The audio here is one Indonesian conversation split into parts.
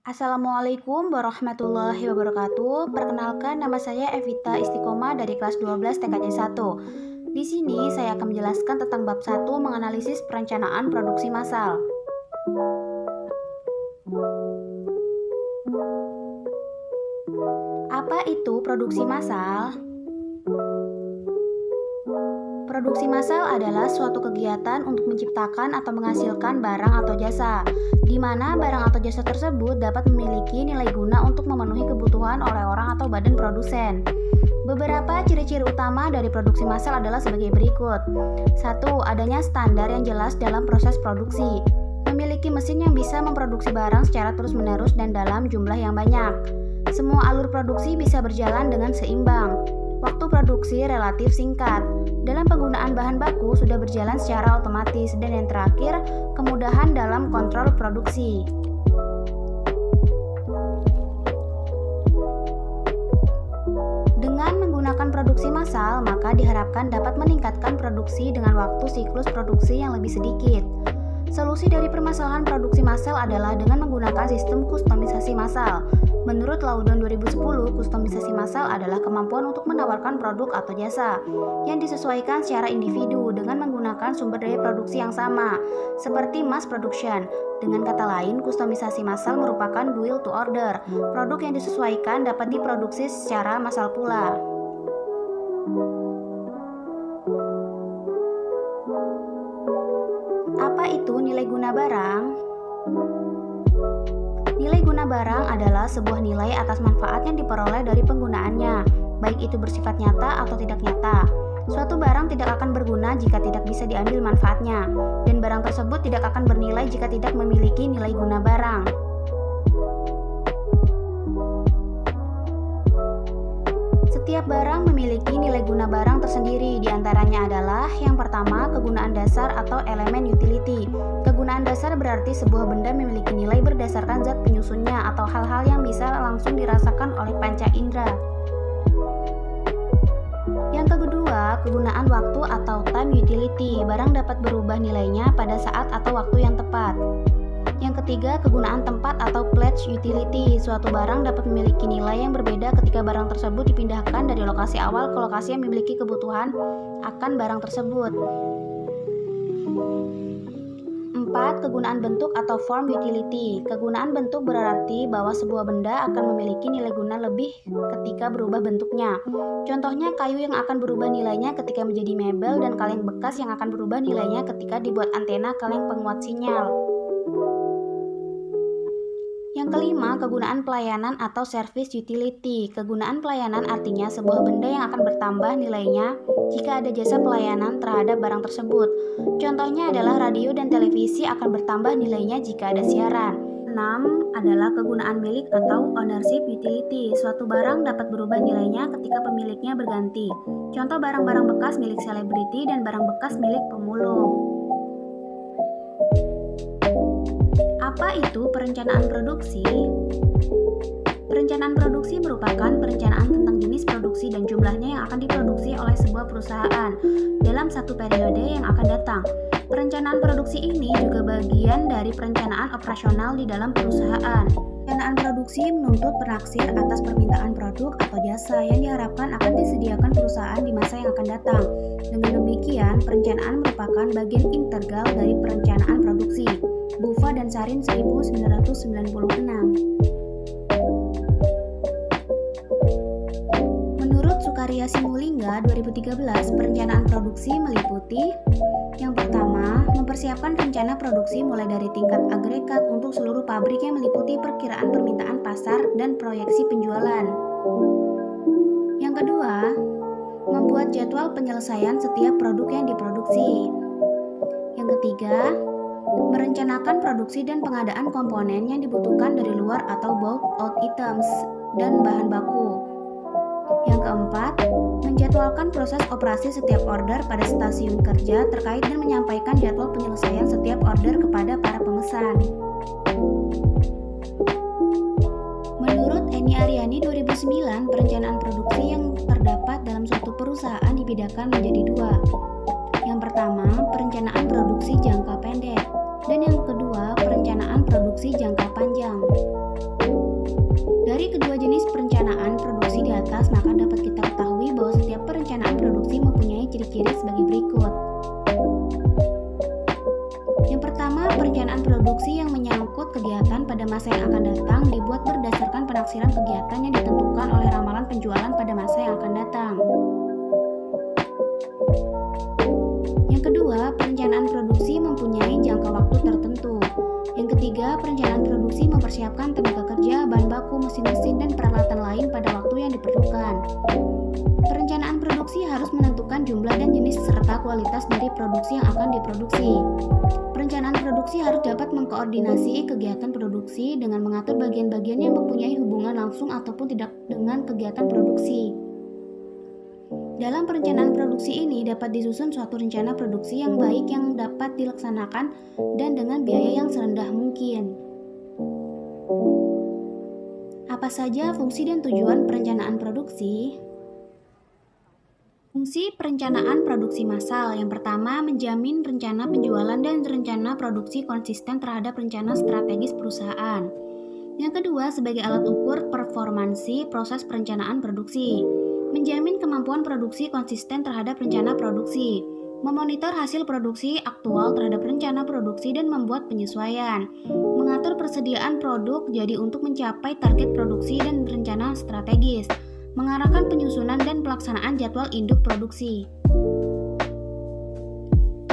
Assalamualaikum warahmatullahi wabarakatuh. Perkenalkan, nama saya Evita Istiqomah dari kelas 12 TKJ 1. Di sini saya akan menjelaskan tentang bab 1 menganalisis perencanaan produksi massal. Apa itu produksi massal? Produksi massal adalah suatu kegiatan untuk menciptakan atau menghasilkan barang atau jasa, di mana barang atau jasa tersebut dapat memiliki nilai guna untuk memenuhi kebutuhan oleh orang atau badan produsen. Beberapa ciri-ciri utama dari produksi massal adalah sebagai berikut. 1. Adanya standar yang jelas dalam proses produksi. Memiliki mesin yang bisa memproduksi barang secara terus-menerus dan dalam jumlah yang banyak. Semua alur produksi bisa berjalan dengan seimbang. Waktu produksi relatif singkat. Dalam penggunaan bahan baku sudah berjalan secara otomatis. Dan yang terakhir, kemudahan dalam kontrol produksi. Dengan menggunakan produksi massal, maka diharapkan dapat meningkatkan produksi dengan waktu siklus produksi yang lebih sedikit. Solusi dari permasalahan produksi massal adalah dengan menggunakan sistem kustomisasi massal. Menurut Laudon 2010, kustomisasi massal adalah kemampuan untuk menawarkan produk atau jasa yang disesuaikan secara individu dengan menggunakan sumber daya produksi yang sama, seperti mass production. Dengan kata lain, kustomisasi massal merupakan build to order. Produk yang disesuaikan dapat diproduksi secara massal pula. Apa itu nilai guna barang? Nilai guna barang adalah sebuah nilai atas manfaat yang diperoleh dari penggunaannya, baik itu bersifat nyata atau tidak nyata. Suatu barang tidak akan berguna jika tidak bisa diambil manfaatnya, dan barang tersebut tidak akan bernilai jika tidak memiliki nilai guna barang. Setiap barang memiliki nilai guna barang tersendiri, diantaranya adalah yang pertama, kegunaan dasar atau elemen utility. Kegunaan dasar berarti sebuah benda memiliki nilai berdasarkan zat penyusunnya atau hal-hal yang bisa langsung dirasakan oleh panca indera. Yang kedua, kegunaan waktu atau time utility. Barang dapat berubah nilainya pada saat atau waktu yang tepat. Yang ketiga, kegunaan tempat atau place utility. Suatu barang dapat memiliki nilai yang berbeda ketika barang tersebut dipindahkan dari lokasi awal ke lokasi yang memiliki kebutuhan akan barang tersebut. 4. Kegunaan bentuk atau form utility. Kegunaan bentuk berarti bahwa sebuah benda akan memiliki nilai guna lebih ketika berubah bentuknya. Contohnya kayu yang akan berubah nilainya ketika menjadi mebel dan kaleng bekas yang akan berubah nilainya ketika dibuat antena kaleng penguat sinyal. Yang kelima, kegunaan pelayanan atau service utility. Kegunaan pelayanan artinya sebuah benda yang akan bertambah nilainya jika ada jasa pelayanan terhadap barang tersebut. Contohnya adalah radio dan televisi akan bertambah nilainya jika ada siaran. 6 adalah kegunaan milik atau ownership utility. Suatu barang dapat berubah nilainya ketika pemiliknya berganti. Contoh barang-barang bekas milik selebriti dan barang bekas milik pemulung. Apa itu perencanaan produksi? Perencanaan produksi merupakan perencanaan tentang jenis produksi dan jumlahnya yang akan diproduksi oleh sebuah perusahaan dalam satu periode yang akan datang. Perencanaan produksi ini juga bagian dari perencanaan operasional di dalam perusahaan. Perencanaan produksi menuntut penaksir atas permintaan produk atau jasa yang diharapkan akan disediakan perusahaan di masa yang akan datang. Dengan demikian, perencanaan merupakan bagian integral dari perencanaan produksi. Bufa dan Sarin 1996. Menurut Sukarya Simulingga 2013, perencanaan produksi meliputi yang pertama, mempersiapkan rencana produksi mulai dari tingkat agregat untuk seluruh pabrik yang meliputi perkiraan permintaan pasar dan proyeksi penjualan. Yang kedua, membuat jadwal penyelesaian setiap produk yang diproduksi. Yang ketiga, merencanakan produksi dan pengadaan komponen yang dibutuhkan dari luar atau bought out items dan bahan baku. Yang keempat, menjadwalkan proses operasi setiap order pada stasiun kerja terkait dan menyampaikan jadwal penyelesaian setiap order kepada para pemesan. Menurut Eni Aryani 2009, perencanaan produksi yang terdapat dalam suatu perusahaan dibedakan menjadi dua. Yang pertama, perencanaan produksi jangka pendek, dan yang kedua, perencanaan produksi jangka panjang. pada masa yang akan datang dibuat berdasarkan penaksiran kegiatan yang ditentukan oleh ramalan penjualan pada masa yang akan datang. Yang kedua, perencanaan produksi mempunyai jangka waktu tertentu. Yang ketiga, perencanaan produksi mempersiapkan tenaga kerja, bahan baku, mesin-mesin, dan peralatan lain pada waktu yang diperlukan. Perencanaan produksi harus menentukan jumlah dan jenis serta kualitas dari produksi yang akan diproduksi. Perencanaan produksi harus dapat mengkoordinasi kegiatan produksi dengan mengatur bagian-bagian yang mempunyai hubungan langsung ataupun tidak dengan kegiatan produksi. Dalam perencanaan produksi ini dapat disusun suatu rencana produksi yang baik yang dapat dilaksanakan dan dengan biaya yang serendah mungkin. Apa saja fungsi dan tujuan perencanaan produksi? Fungsi perencanaan produksi massal yang pertama menjamin rencana penjualan dan rencana produksi konsisten terhadap rencana strategis perusahaan. Yang kedua sebagai alat ukur performansi proses perencanaan produksi. Menjamin kemampuan produksi konsisten terhadap rencana produksi. Memonitor hasil produksi aktual terhadap rencana produksi dan membuat penyesuaian. Mengatur persediaan produk jadi untuk mencapai target produksi dan rencana strategis. Mengarahkan penyusunan dan pelaksanaan jadwal induk produksi.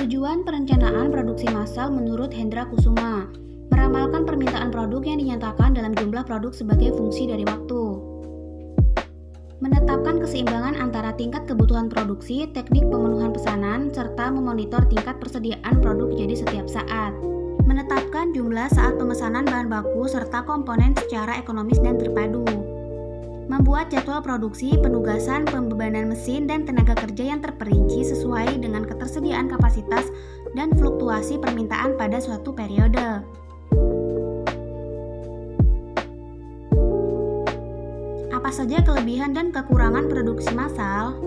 Tujuan perencanaan produksi massal menurut Hendra Kusuma, meramalkan permintaan produk yang dinyatakan dalam jumlah produk sebagai fungsi dari waktu. Menetapkan keseimbangan antara tingkat kebutuhan produksi, teknik pemenuhan pesanan, serta memonitor tingkat persediaan produk jadi setiap saat. Menetapkan jumlah saat pemesanan bahan baku serta komponen secara ekonomis dan terpadu. Membuat jadwal produksi, penugasan, pembebanan mesin, dan tenaga kerja yang terperinci sesuai dengan ketersediaan kapasitas dan fluktuasi permintaan pada suatu periode. Apa saja kelebihan dan kekurangan produksi massal?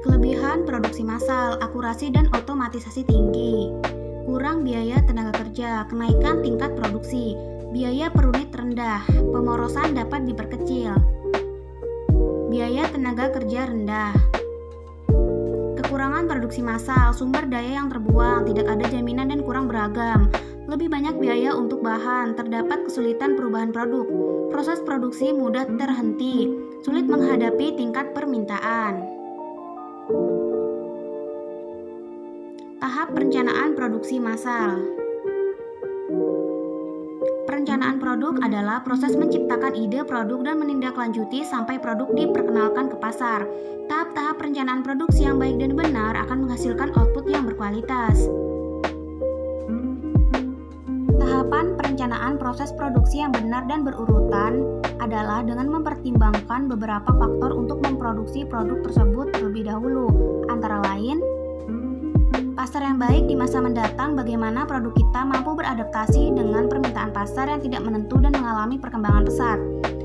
Kelebihan produksi massal, akurasi dan otomatisasi tinggi, kurang biaya tenaga kerja, kenaikan tingkat produksi, biaya per unit rendah, pemorosan dapat diperkecil, biaya tenaga kerja rendah. Kekurangan produksi massal, sumber daya yang terbuang, tidak ada jaminan dan kurang beragam, lebih banyak biaya untuk bahan, terdapat kesulitan perubahan produk, proses produksi mudah terhenti, sulit menghadapi tingkat permintaan. Tahap perencanaan produksi massal. Perencanaan produk adalah proses menciptakan ide produk dan menindaklanjuti sampai produk diperkenalkan ke pasar. Tahap-tahap perencanaan produksi yang baik dan benar akan menghasilkan output yang berkualitas. Tahapan perencanaan proses produksi yang benar dan berurutan adalah dengan mempertimbangkan beberapa faktor untuk memproduksi produk tersebut terlebih dahulu, antara lain pasar yang baik di masa mendatang, bagaimana produk kita mampu beradaptasi dengan permintaan pasar yang tidak menentu dan mengalami perkembangan pesat.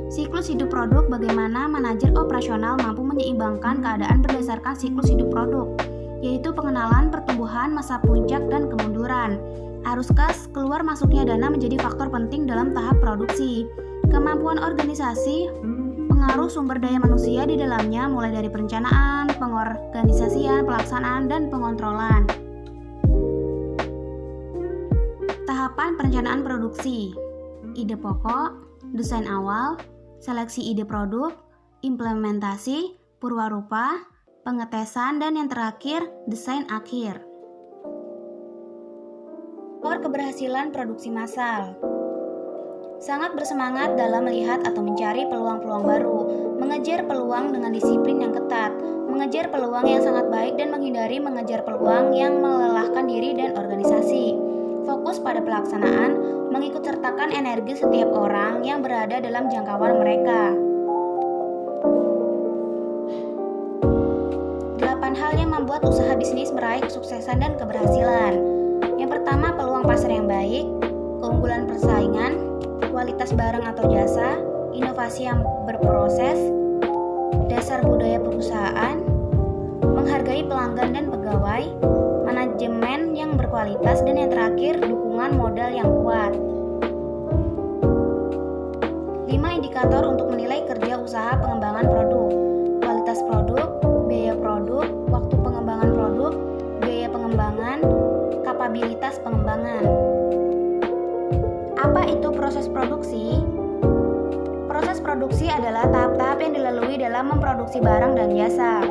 Siklus hidup produk, bagaimana manajer operasional mampu menyeimbangkan keadaan berdasarkan siklus hidup produk, yaitu pengenalan, pertumbuhan, masa puncak, dan kemunduran. Arus kas, keluar masuknya dana menjadi faktor penting dalam tahap produksi. Kemampuan organisasi, pengaruh sumber daya manusia di dalamnya mulai dari perencanaan, pengorganisasian, pelaksanaan, dan pengontrolan. Tahapan perencanaan produksi. Ide pokok, desain awal, seleksi ide produk, implementasi, purwarupa, pengetesan, dan yang terakhir, desain akhir. Faktor keberhasilan produksi massal. Sangat bersemangat dalam melihat atau mencari peluang-peluang baru, mengejar peluang dengan disiplin yang ketat, mengejar peluang yang sangat baik dan menghindari mengejar peluang yang melelahkan diri dan organisasi. Fokus pada pelaksanaan, mengikut sertakan energi setiap orang yang berada dalam jangkauan mereka. 8 hal yang membuat usaha bisnis meraih kesuksesan dan keberhasilan. Yang pertama, peluang pasar yang baik, keunggulan persaingan, kualitas barang atau jasa, inovasi yang berproses, dasar budaya perusahaan, menghargai pelanggan dan pegawai, manajemen yang berkualitas, dan yang terakhir, dukungan modal yang kuat. 5 indikator untuk menilai kerja usaha pengembangan produk: kualitas produk, biaya produk, waktu pengembangan produk, biaya pengembangan, kapabilitas pengembangan. Apa Apa itu proses produksi? Proses produksi adalah tahap-tahap yang dilalui dalam memproduksi barang dan jasa.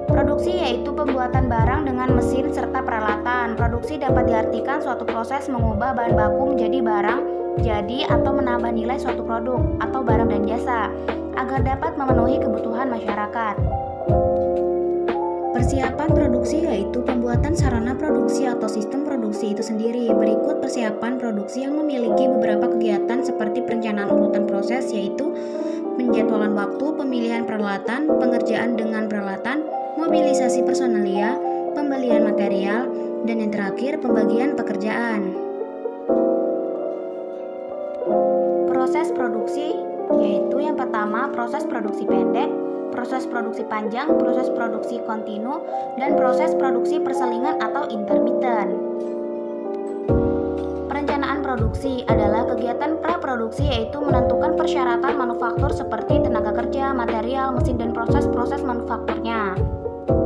Produksi yaitu pembuatan barang dengan mesin serta peralatan. Produksi dapat diartikan suatu proses mengubah bahan baku menjadi barang jadi atau menambah nilai suatu produk atau barang dan jasa agar dapat memenuhi kebutuhan masyarakat. Persiapan produksi yaitu pembuatan sarana produksi atau sistem produksi itu sendiri. Berikut persiapan produksi yang memiliki beberapa kegiatan seperti perencanaan urutan proses yaitu penjadwalan waktu, pemilihan peralatan, pengerjaan dengan peralatan, mobilisasi personalia, pembelian material, dan yang terakhir pembagian pekerjaan. Proses produksi yaitu yang pertama proses produksi pendek, proses produksi panjang, proses produksi kontinu, dan proses produksi perselingan atau intermiten. Perencanaan produksi adalah kegiatan praproduksi yaitu menentukan persyaratan manufaktur seperti tenaga kerja, material, mesin, dan proses-proses manufakturnya.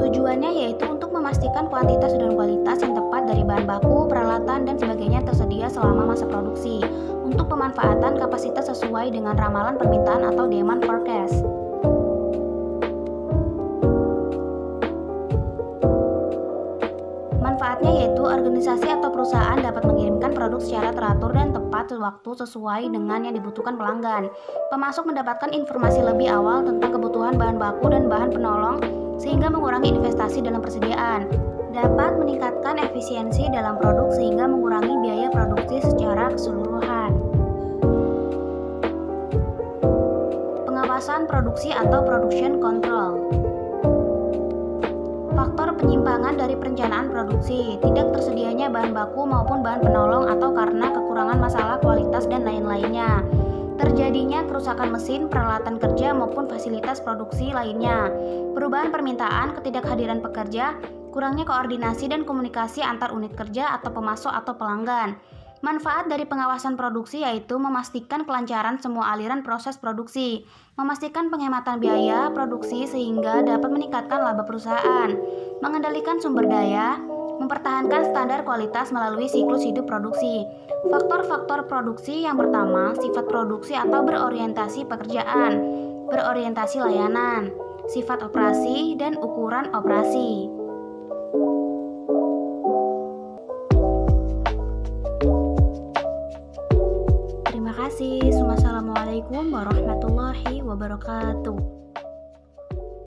Tujuannya yaitu untuk memastikan kuantitas dan kualitas yang tepat dari bahan baku, peralatan, dan sebagainya tersedia selama masa produksi untuk pemanfaatan kapasitas sesuai dengan ramalan permintaan atau demand forecast. Manfaatnya yaitu organisasi atau perusahaan dapat mengirimkan produk secara teratur dan tepat waktu sesuai dengan yang dibutuhkan pelanggan. Pemasok mendapatkan informasi lebih awal tentang kebutuhan bahan baku dan bahan penolong sehingga mengurangi investasi dalam persediaan. Dapat meningkatkan efisiensi dalam produk sehingga mengurangi biaya produksi secara keseluruhan. Pengawasan produksi atau production control. Faktor penyimpangan dari perencanaan produksi, tidak tersedianya bahan baku maupun bahan penolong atau karena kekurangan masalah kualitas dan lain-lainnya. Terjadinya kerusakan mesin, peralatan kerja maupun fasilitas produksi lainnya. Perubahan permintaan, ketidakhadiran pekerja, kurangnya koordinasi dan komunikasi antar unit kerja atau pemasok atau pelanggan. Manfaat dari pengawasan produksi yaitu memastikan kelancaran semua aliran proses produksi, memastikan penghematan biaya produksi sehingga dapat meningkatkan laba perusahaan, mengendalikan sumber daya, mempertahankan standar kualitas melalui siklus hidup produksi. Faktor-faktor produksi yang pertama, sifat produksi atau berorientasi pekerjaan, berorientasi layanan, sifat operasi, dan ukuran operasi. Terima kasih. Wassalamualaikum warahmatullahi wabarakatuh.